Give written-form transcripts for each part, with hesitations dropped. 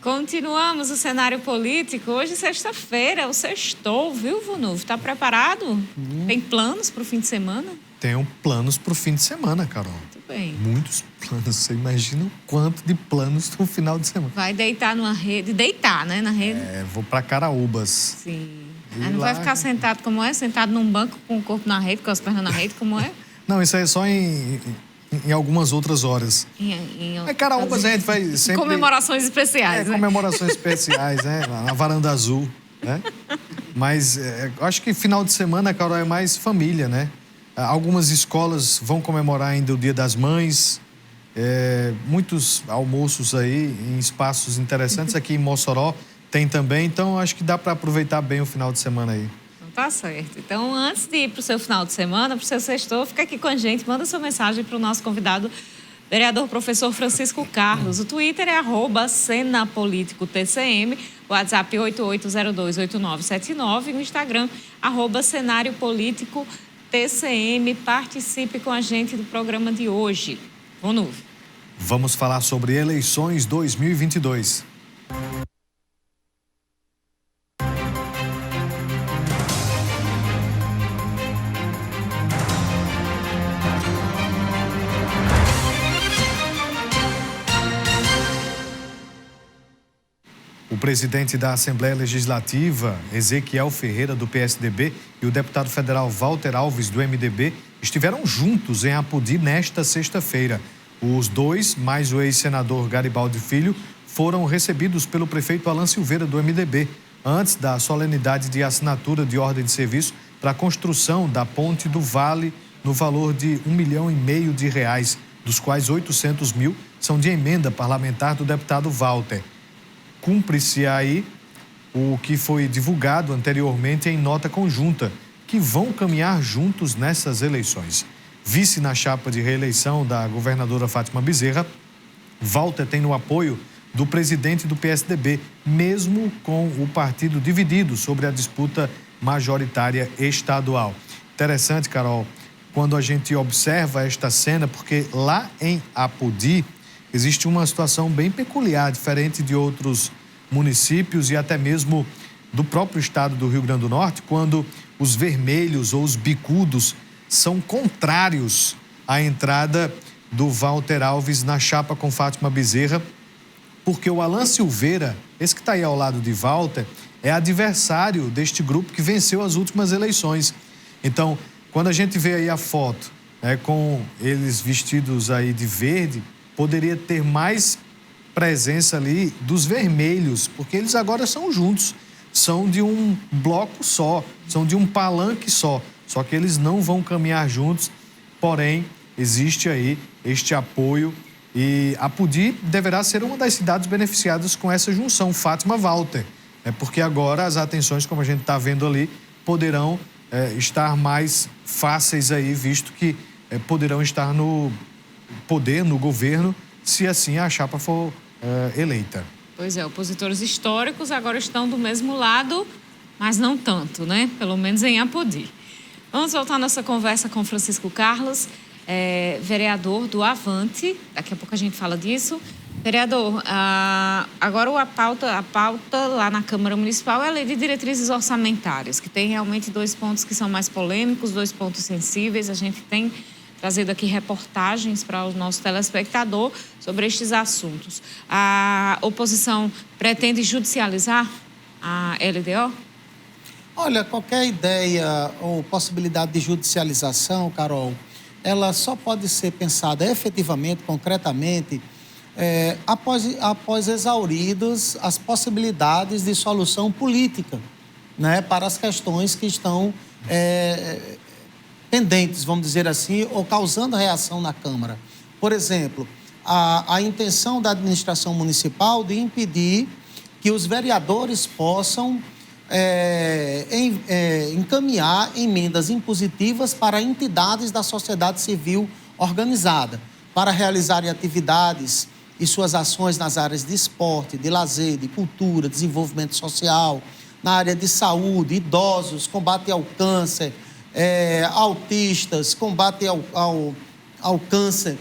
Continuamos o cenário político. Hoje, sexta-feira, o sextou, viu, Vunuv? Está preparado? Tem planos para o fim de semana? Tenho planos para o fim de semana, Carol. Muito bem. Muitos planos. Você imagina o quanto de planos no final de semana. Vai deitar numa rede. Deitar, né? Na rede. Vou para Caraúbas. Sim. Aí não vai ficar sentado como é? Sentado num banco com o corpo na rede, com as pernas na rede, como é? Não, isso aí é só em algumas outras horas. Caraúbas a gente vai sempre... Comemorações especiais, né? Comemorações especiais, né? Na varanda azul, né? Mas eu acho que final de semana, Carol, é mais família, né? Algumas escolas vão comemorar ainda o Dia das Mães. Muitos almoços aí em espaços interessantes. Aqui em Mossoró tem também. Então, acho que dá para aproveitar bem o final de semana aí. Tá certo. Então, antes de ir para o seu final de semana, para o seu sextou, fica aqui com a gente, manda sua mensagem para o nosso convidado, vereador professor Francisco Carlos. O Twitter é @cenapoliticotcm, o WhatsApp 88028979 e o Instagram @cenáriopolíticotcm. Participe com a gente do programa de hoje. Vunuv. Vamos falar sobre eleições 2022. O presidente da Assembleia Legislativa, Ezequiel Ferreira, do PSDB, e o deputado federal Walter Alves, do MDB, estiveram juntos em Apodi nesta sexta-feira. Os dois, mais o ex-senador Garibaldi Filho, foram recebidos pelo prefeito Alan Silveira, do MDB, antes da solenidade de assinatura de ordem de serviço para a construção da Ponte do Vale, no valor de R$1,5 milhão, dos quais 800 mil são de emenda parlamentar do deputado Walter. Cumpre-se aí o que foi divulgado anteriormente em nota conjunta, que vão caminhar juntos nessas eleições. Vice na chapa de reeleição da governadora Fátima Bezerra, Walter tem o apoio do presidente do PSDB, mesmo com o partido dividido sobre a disputa majoritária estadual. Interessante, Carol, quando a gente observa esta cena, porque lá em Apodi existe uma situação bem peculiar, diferente de outros municípios e até mesmo do próprio estado do Rio Grande do Norte, quando os vermelhos ou os bicudos são contrários à entrada do Walter Alves na chapa com Fátima Bezerra, porque o Alan Silveira, esse que está aí ao lado de Walter, é adversário deste grupo que venceu as últimas eleições. Então, quando a gente vê aí a foto, com eles vestidos aí de verde, poderia ter mais presença ali dos vermelhos, porque eles agora são juntos, são de um bloco só, são de um palanque só que eles não vão caminhar juntos, porém, existe aí este apoio e Apodi deverá ser uma das cidades beneficiadas com essa junção, Fátima-Walter, porque agora as atenções, como a gente está vendo ali, poderão estar mais fáceis aí, visto que poderão estar no poder, no governo, se assim a chapa for eleita. Pois é, opositores históricos agora estão do mesmo lado, mas não tanto, né? Pelo menos em Apodi. Vamos voltar à nossa conversa com Francisco Carlos, vereador do Avante. Daqui a pouco a gente fala disso. Vereador, agora a pauta lá na Câmara Municipal é a Lei de Diretrizes Orçamentárias, que tem realmente 2 pontos que são mais polêmicos, 2 pontos sensíveis. A gente tem trazido aqui reportagens para o nosso telespectador sobre estes assuntos. A oposição pretende judicializar a LDO? Olha, qualquer ideia ou possibilidade de judicialização, Carol, ela só pode ser pensada efetivamente, concretamente, após exauridas as possibilidades de solução política, né, para as questões que estão pendentes, vamos dizer assim, ou causando reação na Câmara. Por exemplo, a intenção da administração municipal de impedir que os vereadores possam encaminhar emendas impositivas para entidades da sociedade civil organizada, para realizarem atividades e suas ações nas áreas de esporte, de lazer, de cultura, desenvolvimento social, na área de saúde, idosos, combate ao câncer, autistas, combate ao câncer,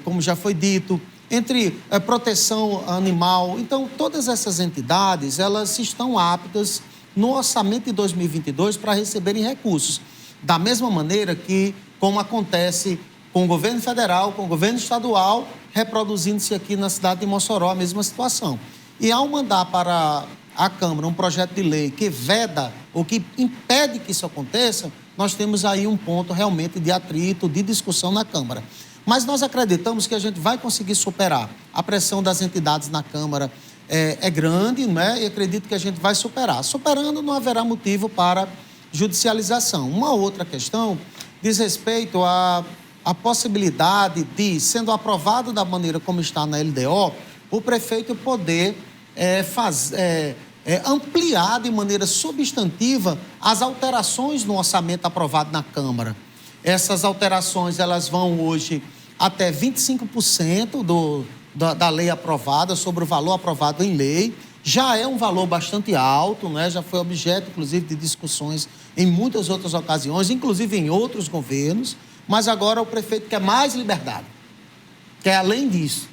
como já foi dito, entre proteção animal. Então, todas essas entidades, elas estão aptas no orçamento de 2022 para receberem recursos. Da mesma maneira que, como acontece com o governo federal, com o governo estadual, reproduzindo-se aqui na cidade de Mossoró a mesma situação. E ao mandar para a Câmara um projeto de lei que veda ou que impede que isso aconteça, nós temos aí um ponto realmente de atrito, de discussão na Câmara. Mas nós acreditamos que a gente vai conseguir superar. A pressão das entidades na Câmara é grande, né? E acredito que a gente vai superar. Superando, não haverá motivo para judicialização. Uma outra questão diz respeito à possibilidade de, sendo aprovado da maneira como está na LDO, o prefeito poder ampliar de maneira substantiva as alterações no orçamento aprovado na Câmara. Essas alterações, elas vão hoje até 25% da lei aprovada, sobre o valor aprovado em lei. Já é um valor bastante alto, né? Já foi objeto, inclusive, de discussões em muitas outras ocasiões, inclusive em outros governos, mas agora o prefeito quer mais liberdade, quer além disso.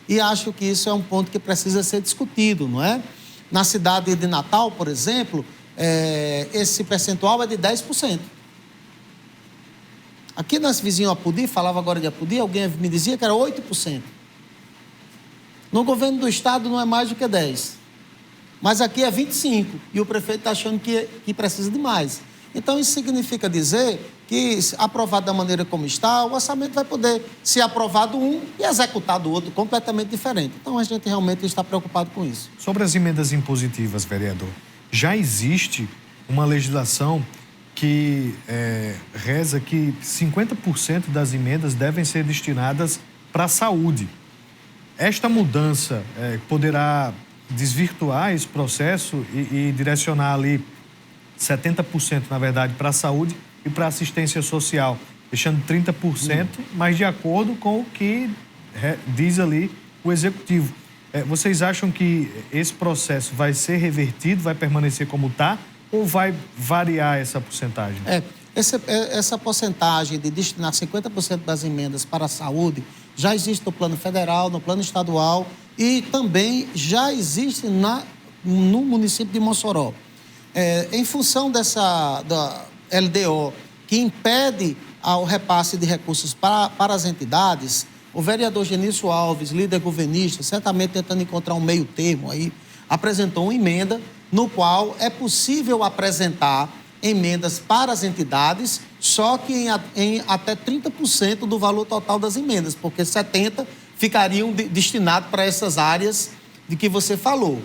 E acho que isso é um ponto que precisa ser discutido, não é? Na cidade de Natal, por exemplo, esse percentual é de 10%. Aqui nós vizinhos Apodi, falava agora de Apodi, alguém me dizia que era 8%. No governo do estado não é mais do que 10%. Mas aqui é 25%, e o prefeito está achando que precisa de mais. Então, isso significa dizer que, aprovado da maneira como está, o orçamento vai poder ser aprovado um e executado o outro completamente diferente. Então, a gente realmente está preocupado com isso. Sobre as emendas impositivas, vereador, já existe uma legislação que reza que 50% das emendas devem ser destinadas para a saúde. Esta mudança poderá desvirtuar esse processo e direcionar ali 70%, na verdade, para a saúde e para a assistência social, deixando 30%, mas de acordo com o que diz ali o Executivo. Vocês acham que esse processo vai ser revertido, vai permanecer como está, ou vai variar essa porcentagem? Essa porcentagem de destinar 50% das emendas para a saúde já existe no plano federal, no plano estadual e também já existe no município de Mossoró. Em função da LDO, que impede o repasse de recursos para as entidades, o vereador Genício Alves, líder governista, certamente tentando encontrar um meio termo aí, apresentou uma emenda no qual é possível apresentar emendas para as entidades, só que em até 30% do valor total das emendas, porque 70% ficariam destinados para essas áreas de que você falou.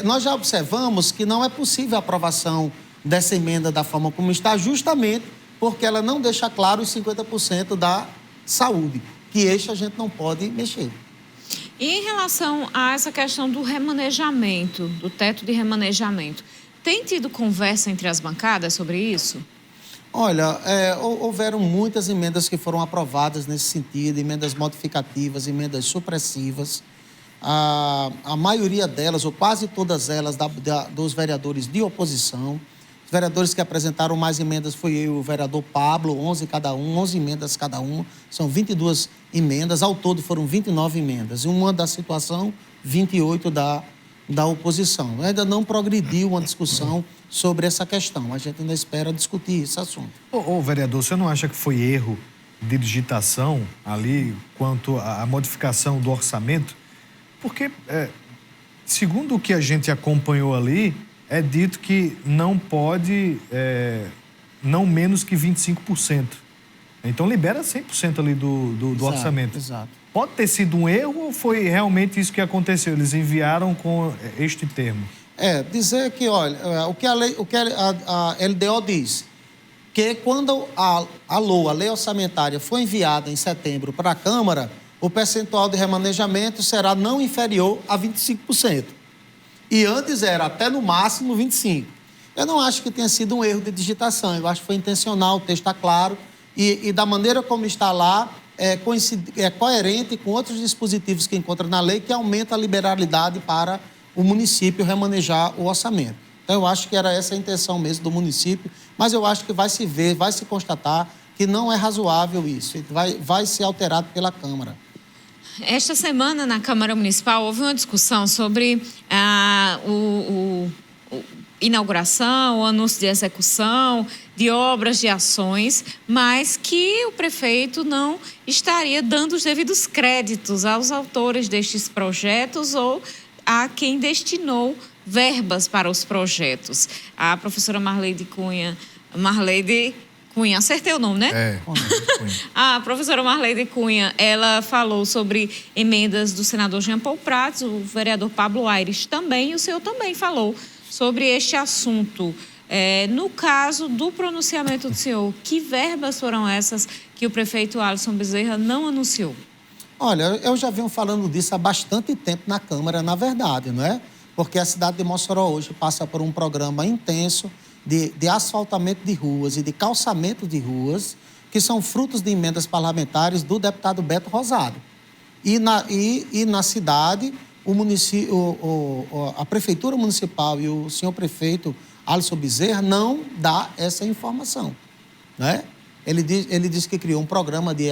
Nós já observamos que não é possível a aprovação dessa emenda da forma como está, justamente porque ela não deixa claro os 50% da saúde, que este a gente não pode mexer. E em relação a essa questão do remanejamento, do teto de remanejamento, tem tido conversa entre as bancadas sobre isso? Olha, houveram muitas emendas que foram aprovadas nesse sentido, emendas modificativas, emendas supressivas. A maioria delas, ou quase todas elas, dos vereadores de oposição. Os vereadores que apresentaram mais emendas foi eu e o vereador Pablo, 11 cada um, 11 emendas cada um. São 22 emendas, ao todo foram 29 emendas. E uma da situação, 28 da oposição. Ainda não progrediu uma discussão sobre essa questão. A gente ainda espera discutir esse assunto. Vereador, você não acha que foi erro de digitação ali quanto à modificação do orçamento? Porque, segundo o que a gente acompanhou ali, é dito que não pode, não menos que 25%. Então, libera 100% ali do orçamento. Exato. Pode ter sido um erro ou foi realmente isso que aconteceu? Eles enviaram com este termo? Dizer que, olha, o que a LDO diz, que quando a lei orçamentária foi enviada em setembro para a Câmara, o percentual de remanejamento será não inferior a 25%. E antes era até no máximo 25%. Eu não acho que tenha sido um erro de digitação, eu acho que foi intencional, o texto está claro, e da maneira como está lá, é coerente com outros dispositivos que encontra na lei, que aumenta a liberalidade para o município remanejar o orçamento. Então, eu acho que era essa a intenção mesmo do município, mas eu acho que vai se ver, vai se constatar que não é razoável isso, vai ser alterado pela Câmara. Esta semana, na Câmara Municipal, houve uma discussão sobre a inauguração, o anúncio de execução de obras, de ações, mas que o prefeito não estaria dando os devidos créditos aos autores destes projetos ou a quem destinou verbas para os projetos. A professora Marleide Cunha, acertei o nome, né? Cunha. A professora Marleide Cunha, ela falou sobre emendas do senador Jean Paul Prats, o vereador Pablo Aires também, e o senhor também falou sobre este assunto. No caso do pronunciamento do senhor, que verbas foram essas que o prefeito Alisson Bezerra não anunciou? Olha, eu já venho falando disso há bastante tempo na Câmara, na verdade, não é? Porque a cidade de Mossoró hoje passa por um programa intenso de asfaltamento de ruas e de calçamento de ruas, que são frutos de emendas parlamentares do deputado Beto Rosado. E na cidade, a Prefeitura Municipal e o senhor prefeito Alisson Bezerra não dá essa informação, né? Ele diz que criou um programa de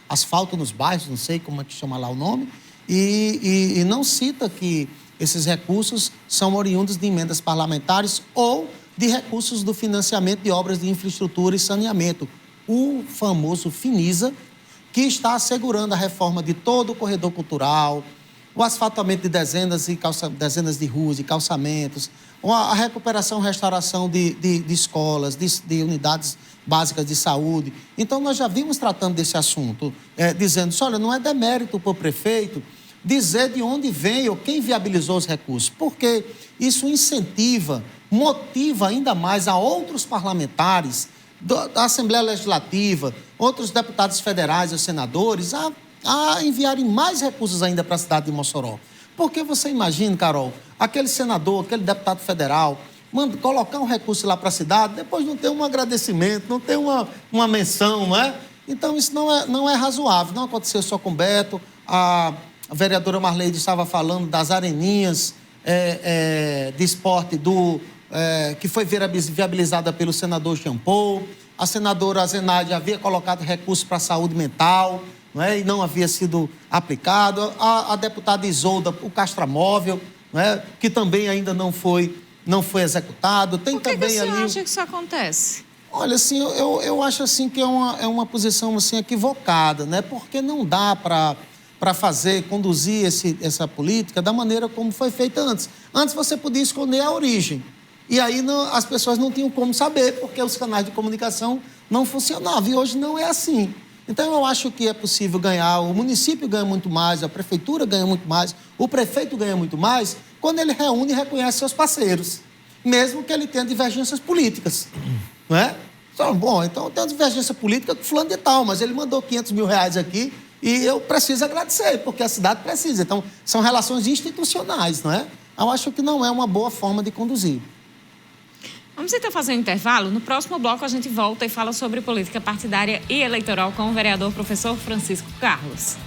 asfalto nos bairros, não sei como é que chama lá o nome, e não cita que esses recursos são oriundos de emendas parlamentares ou de recursos do financiamento de obras de infraestrutura e saneamento, o famoso FINISA, que está assegurando a reforma de todo o corredor cultural, o asfaltamento de dezenas de ruas e calçamentos, a recuperação e restauração de escolas, de unidades básicas de saúde. Então, nós já vimos tratando desse assunto, dizendo, olha, não é demérito para o prefeito dizer de onde veio, quem viabilizou os recursos, porque isso incentiva, motiva ainda mais a outros parlamentares da Assembleia Legislativa, outros deputados federais e senadores a enviarem mais recursos ainda para a cidade de Mossoró. Porque você imagina, Carol, aquele senador, aquele deputado federal, colocar um recurso lá para a cidade, depois não ter um agradecimento, não ter uma menção, não é? Então, isso não é razoável. Não aconteceu só com o Beto. A vereadora Marleide estava falando das areninhas de esporte que foi viabilizada pelo senador Jean Paul. A senadora Zenaide havia colocado recursos para a saúde mental, não é? E não havia sido aplicado. A deputada Isolda, o castramóvel, não é? Que também ainda não foi executado. Tem Por que também que o senhor ali... acha que isso acontece? Olha, assim, eu acho assim que é uma posição assim, equivocada, né? Porque não dá para conduzir essa política da maneira como foi feita antes. Antes você podia esconder a origem. E aí as pessoas não tinham como saber, porque os canais de comunicação não funcionavam. E hoje não é assim. Então, eu acho que é possível ganhar, o município ganha muito mais, a prefeitura ganha muito mais, o prefeito ganha muito mais, quando ele reúne e reconhece seus parceiros, mesmo que ele tenha divergências políticas, não é? Bom, então tem uma divergência política com fulano de tal, mas ele mandou 500 mil reais aqui e eu preciso agradecer, porque a cidade precisa. Então, são relações institucionais, não é? Eu acho que não é uma boa forma de conduzir. Vamos então fazer um intervalo. No próximo bloco a gente volta e fala sobre política partidária e eleitoral com o vereador professor Francisco Carlos.